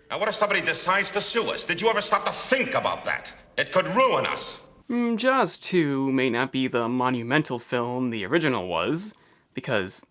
Now, what if somebody decides to sue us? Did you ever stop to think about that? It could ruin us. Jaws 2 may not be the monumental film the original was, because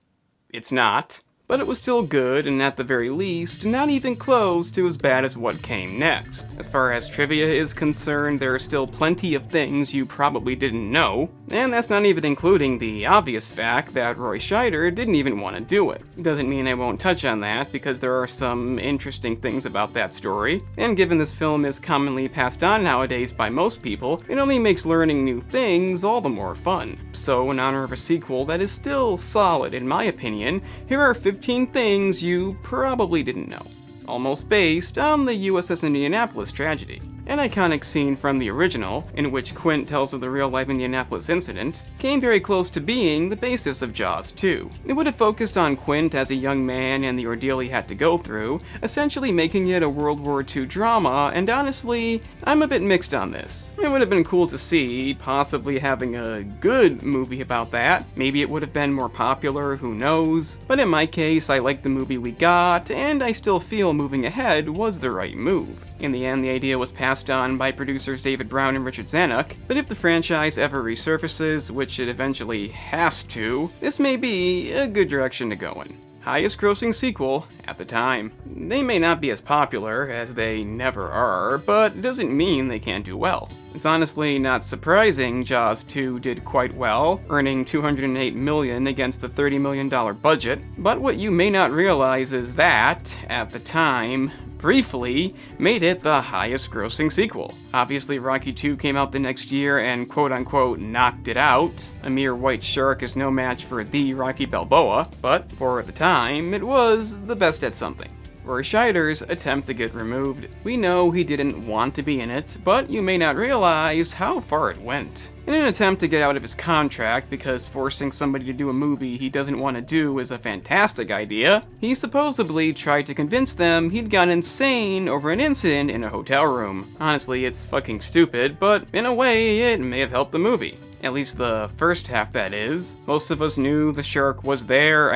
it's not, but it was still good, and at the very least, not even close to as bad as what came next. As far as trivia is concerned, there are still plenty of things you probably didn't know, and that's not even including the obvious fact that Roy Scheider didn't even want to do it. Doesn't mean I won't touch on that, because there are some interesting things about that story, and given this film is commonly passed on nowadays by most people, it only makes learning new things all the more fun. So, in honor of a sequel that is still solid in my opinion, here are 15 things you probably didn't know. Almost based on the USS Indianapolis tragedy. An iconic scene from the original, in which Quint tells of the real-life Indianapolis incident, came very close to being the basis of Jaws 2. It would have focused on Quint as a young man and the ordeal he had to go through, essentially making it a World War II drama, and honestly, I'm a bit mixed on this. It would have been cool to see, possibly having a good movie about that. Maybe it would have been more popular, who knows? But in my case, I like the movie we got, and I still feel moving ahead was the right move. In the end, the idea was passed on by producers David Brown and Richard Zanuck, but if the franchise ever resurfaces, which it eventually has to, this may be a good direction to go in. Highest grossing sequel at the time. They may not be as popular, as they never are, but it doesn't mean they can't do well. It's honestly not surprising Jaws 2 did quite well, earning $208 million against the $30 million budget, but what you may not realize is that, at the time, briefly made it the highest grossing sequel. Obviously, Rocky 2 came out the next year and quote-unquote knocked it out. A mere white shark is no match for the Rocky Balboa, but for the time, it was the best at something. Roy Scheider's attempt to get removed. We know he didn't want to be in it, but you may not realize how far it went. In an attempt to get out of his contract, because forcing somebody to do a movie he doesn't want to do is a fantastic idea, he supposedly tried to convince them he'd gone insane over an incident in a hotel room. Honestly, it's fucking stupid, but in a way, it may have helped the movie. At least the first half, that is. Most of us knew the shark was there,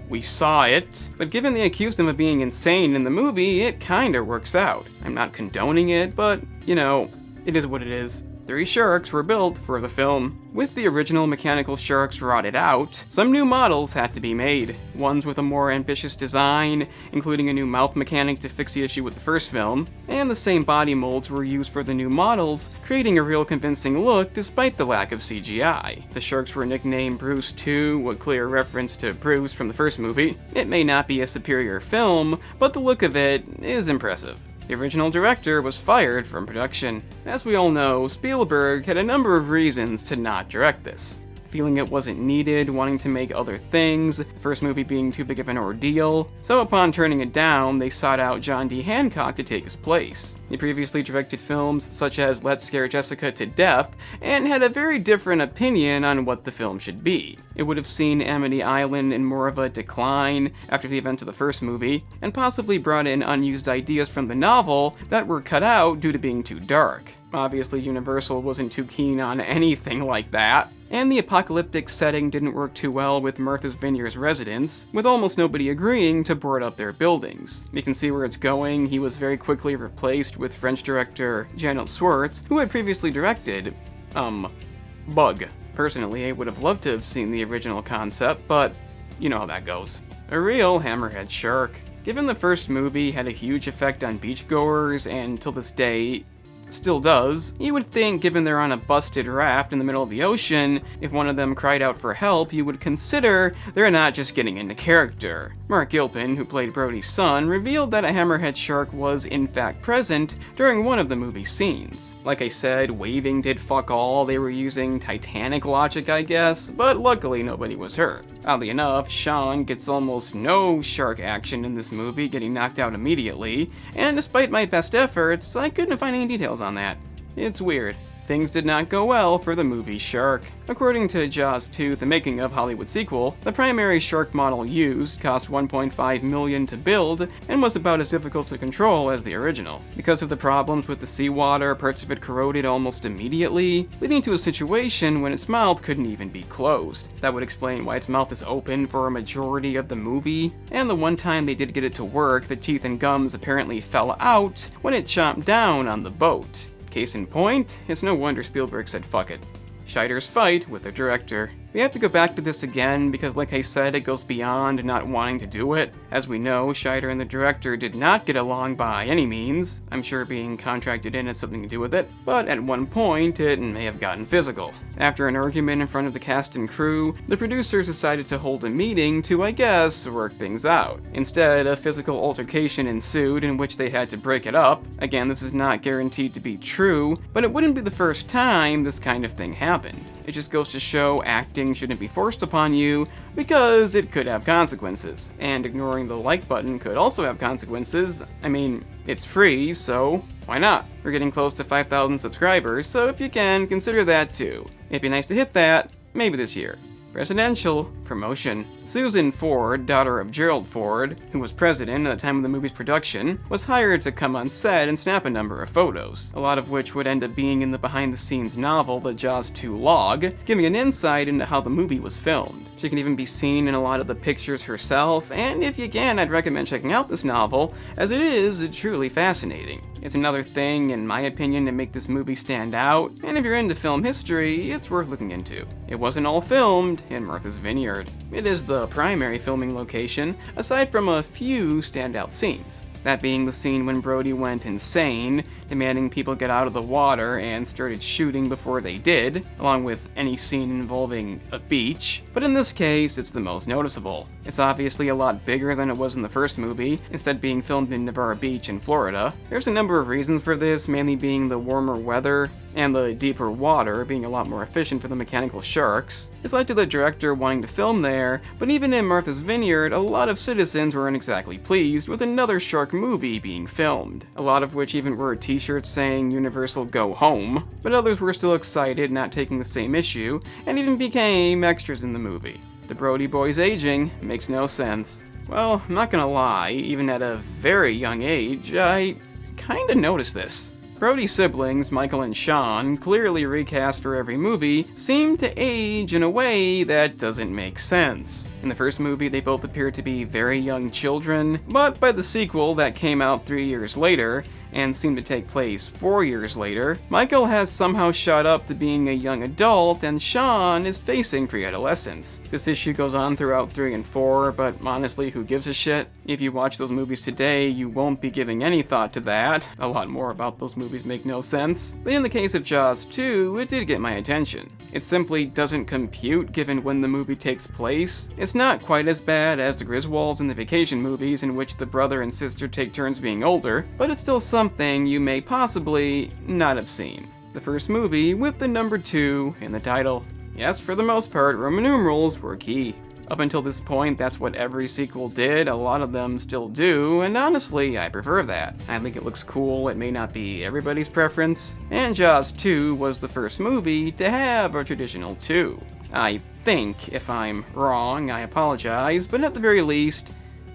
we saw it, but given they accused him of being insane in the movie, it kinda works out. I'm not condoning it, but, it is what it is. 3 sharks were built for the film. With the original mechanical sharks rotted out, some new models had to be made. Ones with a more ambitious design, including a new mouth mechanic to fix the issue with the first film, and the same body molds were used for the new models, creating a real convincing look despite the lack of CGI. The sharks were nicknamed Bruce 2, a clear reference to Bruce from the first movie. It may not be a superior film, but the look of it is impressive. The original director was fired from production. As we all know, Spielberg had a number of reasons to not direct this. Feeling it wasn't needed, wanting to make other things, the first movie being too big of an ordeal, so upon turning it down, they sought out John D. Hancock to take his place. He previously directed films such as Let's Scare Jessica to Death, and had a very different opinion on what the film should be. It would have seen Amity Island in more of a decline after the event of the first movie, and possibly brought in unused ideas from the novel that were cut out due to being too dark. Obviously, Universal wasn't too keen on anything like that, and the apocalyptic setting didn't work too well with Martha's Vineyard's residents, with almost nobody agreeing to board up their buildings. You can see where it's going. He was very quickly replaced with French director Jeannot Szwarc, who had previously directed, Bug. Personally, I would have loved to have seen the original concept, but you know how that goes. A real hammerhead shark. Given the first movie had a huge effect on beachgoers, and till this day, still does, you would think, given they're on a busted raft in the middle of the ocean, if one of them cried out for help, you would consider they're not just getting into character. Mark Gilpin, who played Brody's son, revealed that a hammerhead shark was in fact present during one of the movie's scenes. Like I said, waving did fuck all, they were using Titanic logic, I guess, but luckily nobody was hurt. Oddly enough, Sean gets almost no shark action in this movie, getting knocked out immediately, and despite my best efforts, I couldn't find any details on that. It's weird. things did not go well for the movie Shark. According to Jaws 2, the making of Hollywood sequel, the primary shark model used cost $1.5 million to build and was about as difficult to control as the original. Because of the problems with the seawater, parts of it corroded almost immediately, leading to a situation when its mouth couldn't even be closed. That would explain why its mouth is open for a majority of the movie, and the one time they did get it to work, the teeth and gums apparently fell out when it chomped down on the boat. Case in point, it's no wonder Spielberg said fuck it. Scheider's fight with the director. We have to go back to this again because, like I said, it goes beyond not wanting to do it. As we know, Scheider and the director did not get along by any means. I'm sure being contracted in had something to do with it, but at one point it may have gotten physical. After an argument in front of the cast and crew, the producers decided to hold a meeting to, I guess, work things out. Instead, a physical altercation ensued in which they had to break it up. Again, this is not guaranteed to be true, but it wouldn't be the first time this kind of thing happened. It just goes to show acting shouldn't be forced upon you because it could have consequences. And ignoring the like button could also have consequences. I mean, it's free, so why not? We're getting close to 5,000 subscribers, so if you can, consider that too. It'd be nice to hit that, maybe this year. Presidential promotion. Susan Ford, daughter of Gerald Ford, who was president at the time of the movie's production, was hired to come on set and snap a number of photos, a lot of which would end up being in the behind-the-scenes novel, The Jaws 2 Log, giving an insight into how the movie was filmed. She can even be seen in a lot of the pictures herself, and if you can, I'd recommend checking out this novel, as it is truly fascinating. It's another thing, in my opinion, to make this movie stand out, and if you're into film history, it's worth looking into. It wasn't all filmed in Martha's Vineyard. It is the primary filming location, aside from a few standout scenes. That being the scene when Brody went insane, demanding people get out of the water and started shooting before they did, along with any scene involving a beach. But in this case, it's the most noticeable. It's obviously a lot bigger than it was in the first movie, instead being filmed in Navarre Beach in Florida. There's a number of reasons for this, mainly being the warmer weather and the deeper water being a lot more efficient for the mechanical sharks. This led to the director wanting to film there, but even in Martha's Vineyard, a lot of citizens weren't exactly pleased with another shark movie being filmed, a lot of which even wore t-shirts saying Universal Go Home, but others were still excited, not taking the same issue, and even became extras in the movie. The Brody boys aging makes no sense. Well, I'm not gonna lie, even at a very young age, I kinda noticed this. Brody's siblings, Michael and Sean, clearly recast for every movie, seem to age in a way that doesn't make sense. In the first movie, they both appeared to be very young children, but by the sequel that came out 3 years later, and seemed to take place 4 years later, Michael has somehow shot up to being a young adult, and Sean is facing pre-adolescence. This issue goes on throughout 3 and 4, but honestly, who gives a shit? If you watch those movies today, you won't be giving any thought to that. A lot more about those movies make no sense. But in the case of Jaws 2, it did get my attention. It simply doesn't compute given when the movie takes place. It's not quite as bad as the Griswolds in the vacation movies in which the brother and sister take turns being older, but it's still something you may possibly not have seen. The first movie with the number 2 in the title. Yes, for the most part, Roman numerals were key. Up until this point, that's what every sequel did, a lot of them still do, and honestly, I prefer that. I think it looks cool, it may not be everybody's preference, and Jaws 2 was the first movie to have a traditional 2. I think, if I'm wrong, I apologize, but at the very least,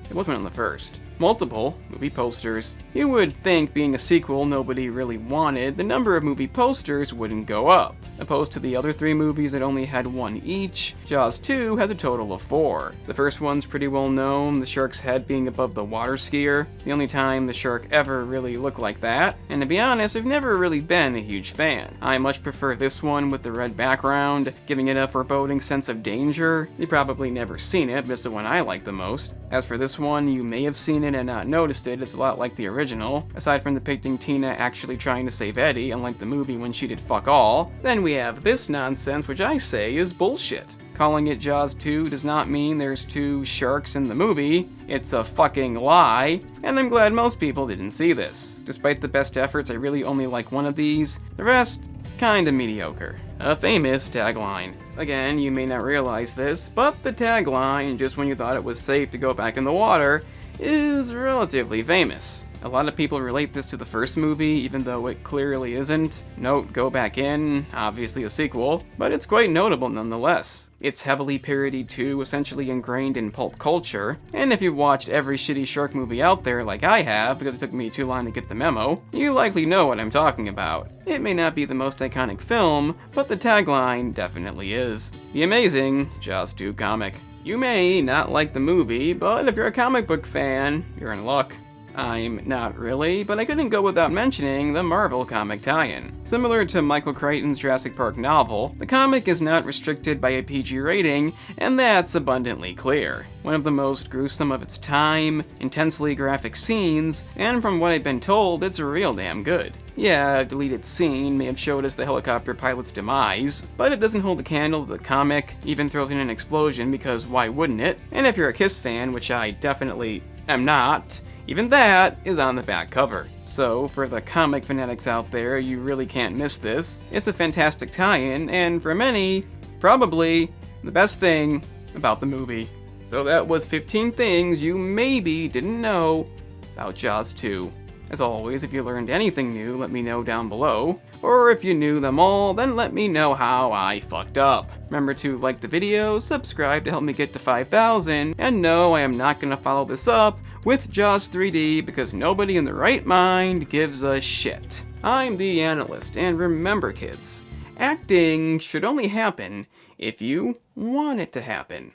it wasn't on the first. Multiple movie posters. You would think, being a sequel nobody really wanted, the number of movie posters wouldn't go up. Opposed to the other 3 movies that only had 1 each, Jaws 2 has a total of 4. The first one's pretty well known, the shark's head being above the water skier, the only time the shark ever really looked like that, and to be honest, I've never really been a huge fan. I much prefer this one with the red background, giving it a foreboding sense of danger. You've probably never seen it, but it's the one I like the most. As for this one, you may have seen it and not noticed it, it's a lot like the original, aside from depicting Tina actually trying to save Eddie, unlike the movie when she did fuck all. Then we have this nonsense, which I say is bullshit. Calling it Jaws 2 does not mean there's 2 sharks in the movie, it's a fucking lie, and I'm glad most people didn't see this. Despite the best efforts, I really only like one of these, the rest, kinda mediocre. A famous tagline. Again, you may not realize this, but the tagline, just when you thought it was safe to go back in the water, is relatively famous. A lot of people relate this to the first movie, even though it clearly isn't. Note, go back in, obviously a sequel, but it's quite notable nonetheless. It's heavily parodied too, essentially ingrained in pulp culture, and if you've watched every shitty shark movie out there like I have, because it took me too long to get the memo, you likely know what I'm talking about. It may not be the most iconic film, but the tagline definitely is. The amazing Jaws 2 comic. You may not like the movie, but if you're a comic book fan, you're in luck. I'm not really, but I couldn't go without mentioning the Marvel comic tie-in. Similar to Michael Crichton's Jurassic Park novel, the comic is not restricted by a PG rating, and that's abundantly clear. One of the most gruesome of its time, intensely graphic scenes, and from what I've been told, it's real damn good. Yeah, a deleted scene may have showed us the helicopter pilot's demise, but it doesn't hold a candle to the comic, even throws in an explosion because why wouldn't it? And if you're a Kiss fan, which I definitely am not, even that is on the back cover. So, for the comic fanatics out there, you really can't miss this. It's a fantastic tie-in, and for many, probably the best thing about the movie. So that was 15 things you maybe didn't know about Jaws 2. As always, if you learned anything new, let me know down below. Or if you knew them all, then let me know how I fucked up. Remember to like the video, subscribe to help me get to 5,000, and no, I am not gonna follow this up with Jaws 3D because nobody in their right mind gives a shit. I'm the analyst, and remember kids, acting should only happen if you want it to happen.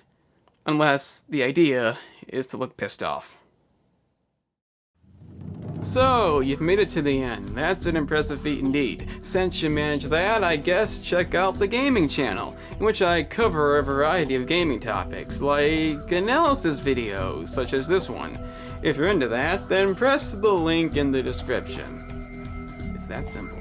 Unless the idea is to look pissed off. So, you've made it to the end. That's an impressive feat indeed. Since you managed that, I guess check out the gaming channel, in which I cover a variety of gaming topics, like analysis videos, such as this one. If you're into that, then press the link in the description. It's that simple.